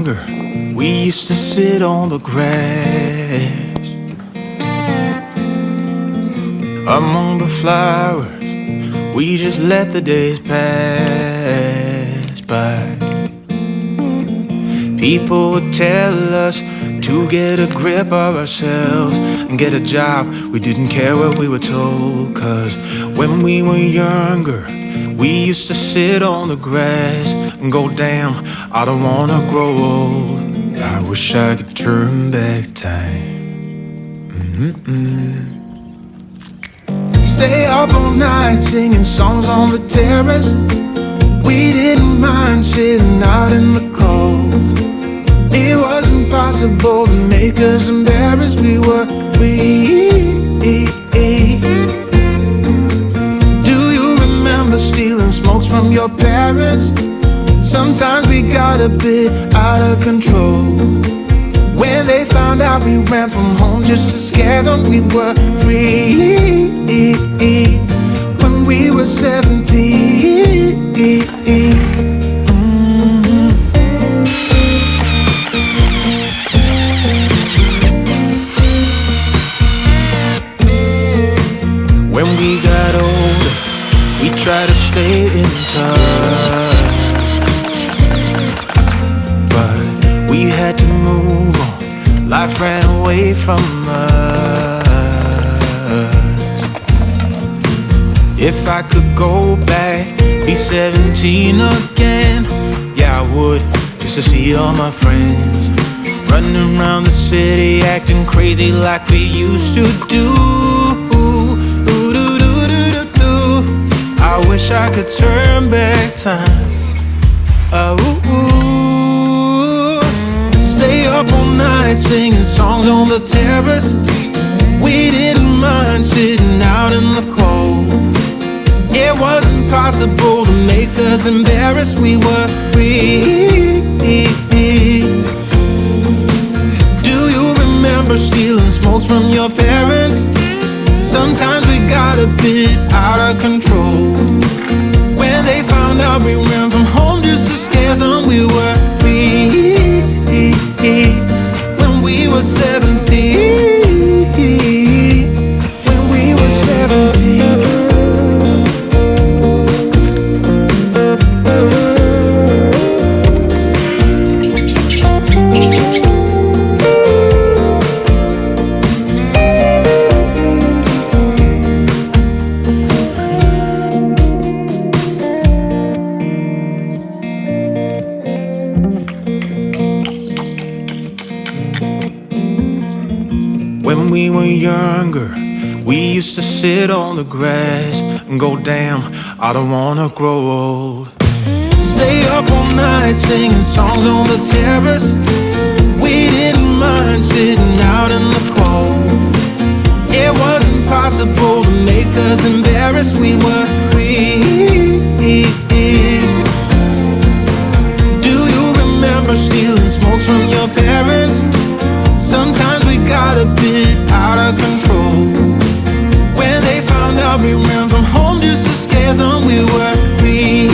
younger, we used to sit on the grass among the flowers. We just let the days pass by. People would tell us to get a grip of ourselves and get a job. We didn't care what we were told, 'cause when we were younger, we used to sit on the grass and go, damn, I don't wanna grow old. I wish I could turn back time. Stay up all night singing songs on the terrace. We didn't mind sitting out in the cold. It wasn't possible to make us embarrassed. We were free. Do you remember stealing smokes from your parents? Sometimes we got a bit out of control. When they found out we ran from home just to scare them, we were free. When we were 17. When we got older, we tried to stay in touch, but we had to move on. Life ran away from us. If I could go back, be 17 again, yeah, I would, just to see all my friends running around the city, acting crazy like we used to do. I wish I could turn back time. Stay up all night singing songs on the terrace. We didn't mind sitting out in the cold. It wasn't possible to make us embarrassed. We were free. Do you remember stealing smokes from your parents? Sometimes we got a bit out of control. When they found out we ran from home just to scare them, we were free. When we were 17. When we were 17. When we were younger, we used to sit on the grass and go, damn, I don't wanna grow old. Stay up all night singing songs on the terrace. We didn't mind sitting out in the cold. It wasn't possible to make us embarrassed. We were free. Do you remember stealing smokes from your parents? Sometimes we got a bit out of control. When they found out we ran from home just to scare them, we were free.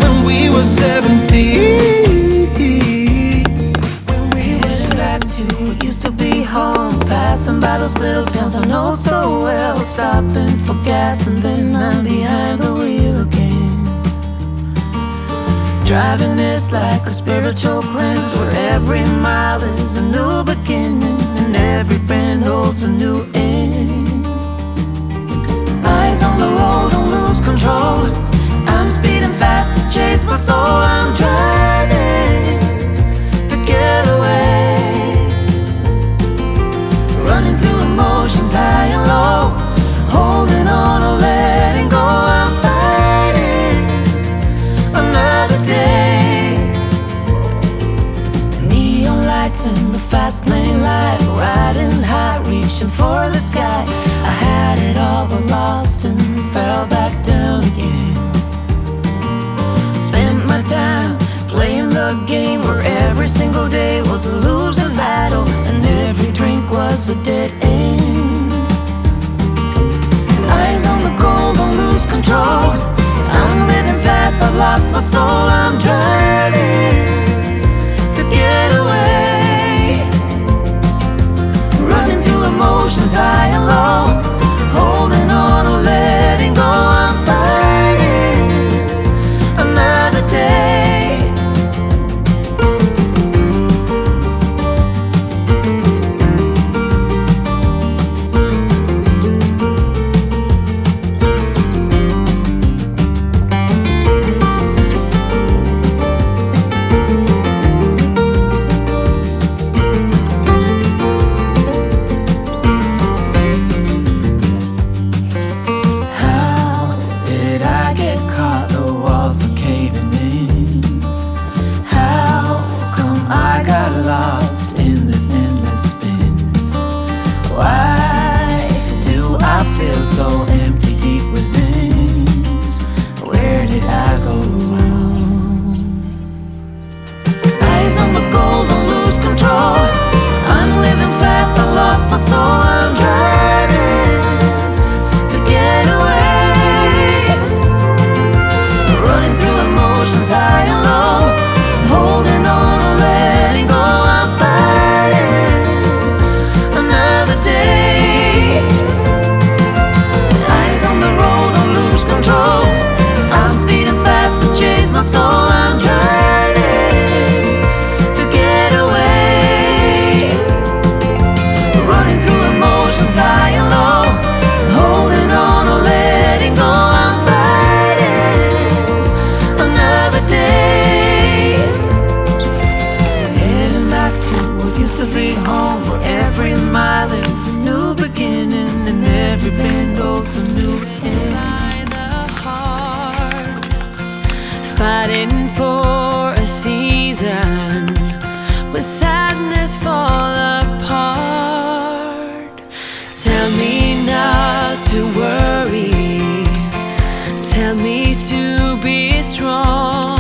When we were 17. When we were back to what used to be home, passing by those little towns I know so well, stopping for gas and then I'm behind the wheel again. Driving is like a spiritual cleanse, where every mile is a new beginning and every bend holds a new end. Eyes on the road, don't lose control. I'm speeding fast to chase my soul. I'm driving to get away, running through emotions high and low, holding on or letting go. I'm fighting another day. Neon lights in the fast lane life, riding high, reaching for the sky. I had it all but lost and fell back down again. Spent my time playing the game where every single day was a losing battle and every drink was a dead end. Eyes on the goal, don't lose control. I'm living fast, I've lost my soul. I'm driving every bend holds a new end. Fighting for a season with sadness fall apart. Tell me not to worry, tell me to be strong.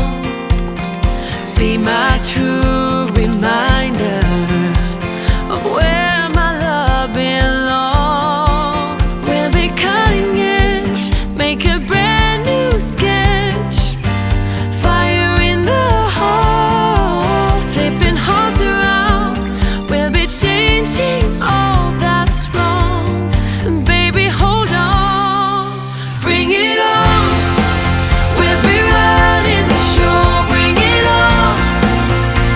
Be my true reminder of where my love belongs. We'll be cutting edge, make a brand new sketch. Fire in the heart, flipping hearts around. We'll be changing all that's wrong. And baby, hold on, bring it on. We'll be running the show, bring it on.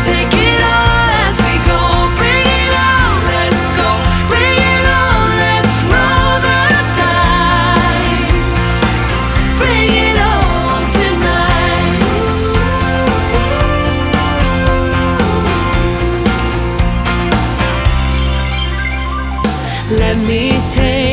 Take it all as we go, bring it on. Let's go, bring it on. Let's roll the dice. Bring it on tonight. Let me take